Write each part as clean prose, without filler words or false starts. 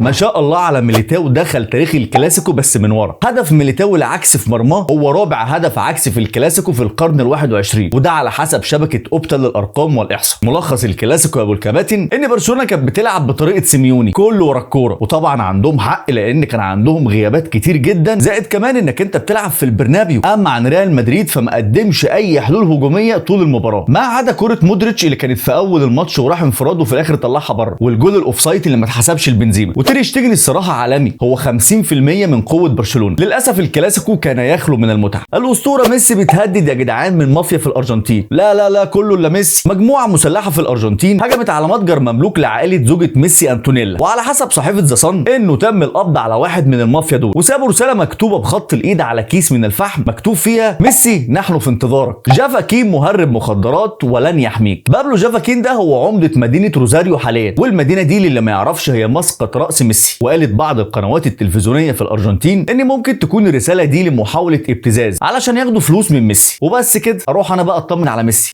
ما شاء الله على ميليتاو، دخل تاريخ الكلاسيكو بس من ورا. هدف ميليتاو العكس في مرماه هو رابع هدف عكسي في الكلاسيكو في القرن ال21، وده على حسب شبكه اوبتا للارقام والاحصاء. ملخص الكلاسيكو يا ابو الكباتن ان برشلونه كانت بتلعب بطريقه سيميوني، كله ورا الكوره، وطبعا عندهم حق لان كان عندهم غيابات كتير جدا، زائد كمان انك انت بتلعب في البرنابيو. اما عن ريال مدريد فما قدمش اي حلول هجوميه طول المباراه، ما عدا كره مودريتش اللي كانت في اول الماتش وراح انفراد وفي الاخر طلعها بره، والجول الاوفسايد اللي ما اتحسبش لبنزيما. وتير شتيجن الصراحه عالمي، هو 50% من قوه برشلونه. للاسف الكلاسيكو كان يخلو من المتعه. الاسطوره ميسي بيتهدد يا جدعان من مافيا في الارجنتين. لا لا لا، كله الا ميسي. مجموعه مسلحه في الارجنتين هجمت على متجر مملوك لعائله زوجة ميسي انتونيلا، وعلى حسب صحيفه ذا صن انه تم القبض على واحد من المافيا دول، وسابوا رساله مكتوبه بخط الايد على كيس من الفحم مكتوب فيها: ميسي نحن في انتظارك، جافا كين مهرب مخدرات ولن يحميك. بابلو جافا كين ده هو عمده مدينه روزاريو حاليا، والمدينه دي اللي ما يعرفش هي مسقط راس ميسي. وقالت بعض القنوات التلفزيونيه في الارجنتين ان ممكن تكون الرساله دي لمحاوله ابتزاز علشان ياخدوا فلوس من ميسي. وبس كده، اروح انا بقى اطمن على ميسي.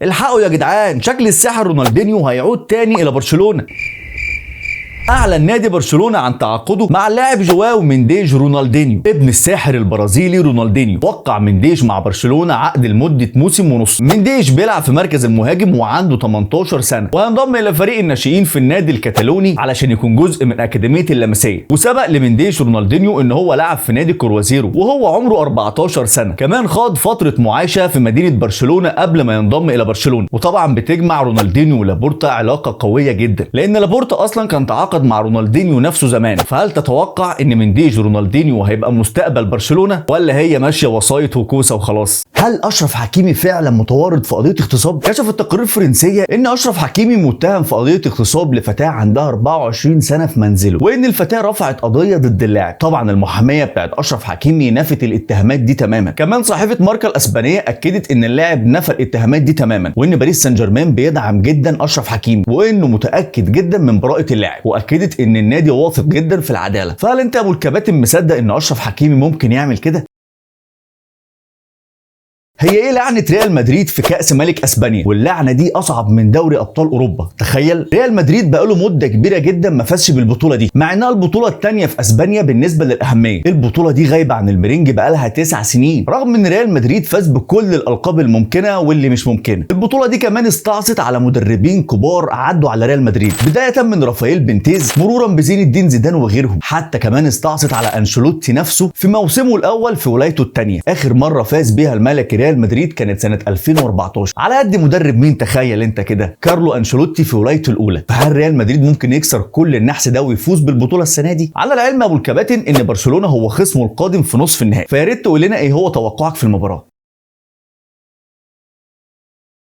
الحقوا يا جدعان، شكل الساحر رونالدينيو هيعود تاني الى برشلونه. اعلن نادي برشلونه عن تعاقده مع اللاعب جواو مينديج رونالدينيو ابن الساحر البرازيلي رونالدينيو. وقع مينديج مع برشلونه عقد لمده موسم ونص. مينديج بيلعب في مركز المهاجم وعنده 18 سنه، وهينضم الى فريق الناشئين في النادي الكتالوني علشان يكون جزء من اكاديميه اللمسيه. وسبق لمينديج رونالدينيو ان هو لعب في نادي كروازيرو وهو عمره 14 سنه. كمان خاض فتره معاشه في مدينه برشلونه قبل ما ينضم الى برشلونه. وطبعا بتجمع رونالدينيو ولابورتا علاقه قويه جدا، لان لابورتا اصلا كان تعاقد مع رونالدينيو نفسه زمان. فهل تتوقع ان مينديج رونالدينيو هيبقى مستقبل برشلونه، ولا هي ماشيه وسايط وكوسه وخلاص؟ هل اشرف حكيمي فعلا متورط في قضيه اغتصاب؟ كشفت تقارير فرنسيه ان اشرف حكيمي متهم في قضيه اغتصاب لفتاه عندها 24 سنه في منزله، وان الفتاه رفعت قضيه ضد اللاعب. طبعا المحاميه بتاعت اشرف حكيمي نفت الاتهامات دي تماما. كمان صحيفه ماركا الاسبانيه اكدت ان اللاعب نفى الاتهامات دي تماما، وان باريس سان جيرمان بيدعم جدا اشرف حكيمي، وانه متاكد جدا من براءه اللاعب، واكدت ان النادي واثق جدا في العداله. فهل انت يا ابو الكباتن مصدق ان اشرف حكيمي ممكن يعمل كده؟ هي ايه لعنه ريال مدريد في كاس ملك اسبانيا؟ واللعنه دي اصعب من دوري ابطال اوروبا. تخيل ريال مدريد بقاله مده كبيره جدا ما فازش بالبطوله دي، مع انها البطوله الثانيه في اسبانيا بالنسبه للاهميه. البطوله دي غايبه عن الميرينج بقالها 9 سنين، رغم ان ريال مدريد فاز بكل الالقاب الممكنه واللي مش ممكنه. البطوله دي كمان استعصت على مدربين كبار عدوا على ريال مدريد، بدايه من رافائيل بنتيز مرورا بزين الدين زيدان وغيرهم. حتى كمان استعصت على انشيلوتي نفسه في موسمه الاول في ولايته الثانيه. اخر مره فاز بيها الملك ريال مدريد كانت سنه 2014 على قد مدرب مين؟ تخيل انت كده، كارلو انشيلوتي في ولايته الاولى. فهل ريال مدريد ممكن يكسر كل النحس ده ويفوز بالبطوله السنه دي؟ على العلم ابو الكباتن ان برشلونه هو خصمه القادم في نصف النهائي، فيا ريت تقول لنا ايه هو توقعك في المباراه.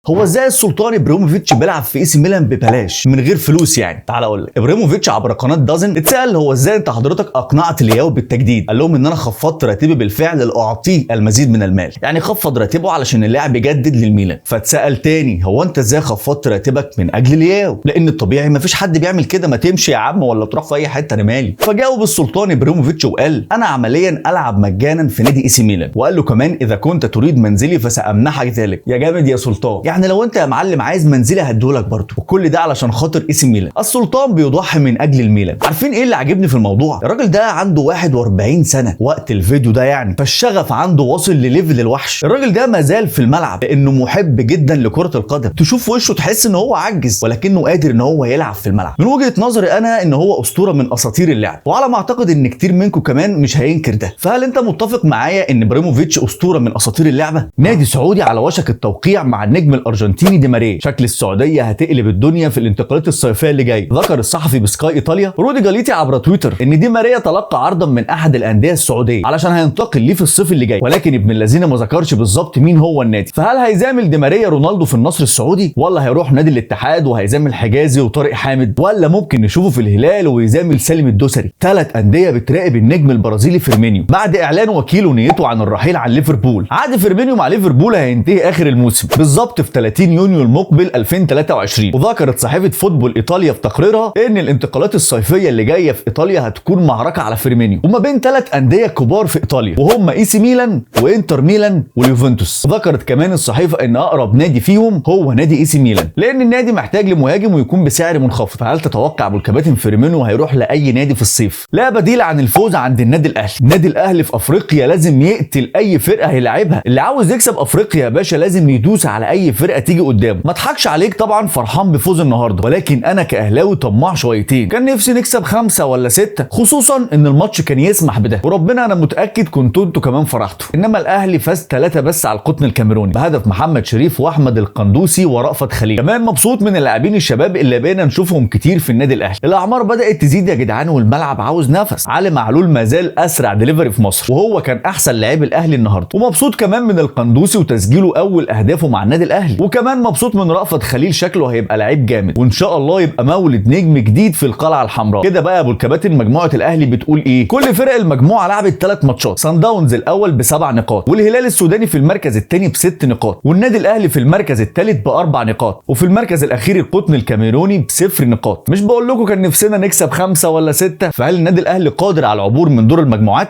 هو ازاي السلطان ابراهيموفيتش بيلعب في اي سي ميلان ببلاش من غير فلوس يعني؟ تعال اقول لك. ابراهيموفيتش عبر قناه دازن اتسال هو ازاي انت حضرتك اقنعت لياو بالتجديد؟ قال لهم ان انا خفضت راتبي بالفعل لاعطيه المزيد من المال، يعني خفض راتبه علشان اللاعب يجدد للميلان. فاتسال تاني هو انت ازاي خفضت راتبك من اجل لياو؟ لان الطبيعي مفيش حد بيعمل كده، ما تمشي يا عم ولا تروح في اي حته، انا مالي. فجاوب السلطان ابراهيموفيتش وقال انا عمليا العب مجانا في نادي اي سي ميلان، وقال له كمان اذا كنت تريد منزلي فسامنحك ذلك. يا جامد يا سلطان، يعني لو انت يا معلم عايز منزلي هديهولك برضه، وكل ده علشان خاطر اي سي ميلان. السلطان بيضحي من اجل الميلان. عارفين ايه اللي عاجبني في الموضوع؟ الراجل ده عنده 41 سنه وقت الفيديو ده يعني، فالشغف عنده واصل لليفل الوحش. الراجل ده ما زال في الملعب لانه محب جدا لكره القدم. تشوف وشه تحس ان هو عجز ولكنه قادر ان هو يلعب في الملعب. من وجهه نظري انا ان هو اسطوره من اساطير اللعب، وعلى ما اعتقد ان كتير منكم كمان مش هينكر ده. فهل انت متفق معايا ان ابراهيموفيتش اسطوره من اساطير اللعبه؟ نادي سعودي على وشك التوقيع مع النجم الارجنتيني دي ماريا. شكل السعوديه هتقلب الدنيا في الانتقالات الصيفيه اللي جايه. ذكر الصحفي بسكاي ايطاليا رودي جاليتي عبر تويتر ان دي ماريا تلقى عرضا من احد الانديه السعوديه علشان هينتقل ليه في الصيف اللي جاي، ولكن ابن الذين ما ذكرش بالظبط مين هو النادي. فهل هيزامل دي ماريا رونالدو في النصر السعودي، ولا هيروح نادي الاتحاد وهيزامل حجازي وطارق حامد، ولا ممكن نشوفه في الهلال ويزامل سالم الدوسري؟ 3 انديه بتراقب النجم البرازيلي فيرمينيو بعد اعلان وكيله نيته عن الرحيل عن ليفربول. عقد فيرمينيو مع ليفربول هينتهي اخر الموسم بالظبط في 30 يونيو المقبل 2023. وذكرت صحيفه فوتبول ايطاليا في تقريرها ان الانتقالات الصيفيه اللي جايه في ايطاليا هتكون معركه على فيرمينيو وما بين 3 انديه كبار في ايطاليا وهم اي سي ميلان وانتر ميلان واليوفنتوس. وذكرت كمان الصحيفه ان اقرب نادي فيهم هو نادي اي سي ميلان لان النادي محتاج لمهاجم ويكون بسعر منخفض. فهل تتوقع ابو الكباتن فيرمينيو هيروح لاي نادي في الصيف؟ لا بديل عن الفوز عند النادي الاهلي. النادي الاهلي في افريقيا لازم يقتل اي فرقه هيلاعبها. اللي عاوز يكسب افريقيا يا باشا لازم يدوس على اي فرقه تيجي قدامه. ما اضحكش عليك طبعا فرحان بفوز النهارده، ولكن انا كاهلاوي طماع شويتين. كان نفسي نكسب 5 ولا 6، خصوصا ان الماتش كان يسمح بده، وربنا انا متاكد كنتوا انتوا كمان فرحتوا. انما الاهلي فاز 3 بس على القطن الكاميروني بهدف محمد شريف واحمد القندوسي ورأفت خليل. كمان مبسوط من اللاعبين الشباب اللي بقينا نشوفهم كتير في النادي الاهلي. الاعمار بدات تزيد يا جدعان والملعب عاوز نفس. علي معلول ما زال اسرع ديليفري في مصر وهو كان احسن لاعب الاهلي النهارده. ومبسوط كمان من القندوسي وتسجيله اول اهدافه مع النادي الاهلي. وكمان مبسوط من رأفت خليل، شكله هيبقى لعيب جامد وان شاء الله يبقى مولد نجم جديد في القلعه الحمراء. كده بقى يا ابو الكباتن مجموعه الاهلي بتقول ايه؟ كل فرق المجموعه لعبت 3 ماتشات. صن داونز الاول ب7 نقاط، والهلال السوداني في المركز الثاني ب6 نقاط، والنادي الاهلي في المركز الثالث ب4 نقاط، وفي المركز الاخير القطن الكاميروني ب0 نقاط. مش بقول لكم كان نفسنا نكسب 5 ولا 6؟ فهل النادي الاهلي قادر على العبور من دور المجموعات؟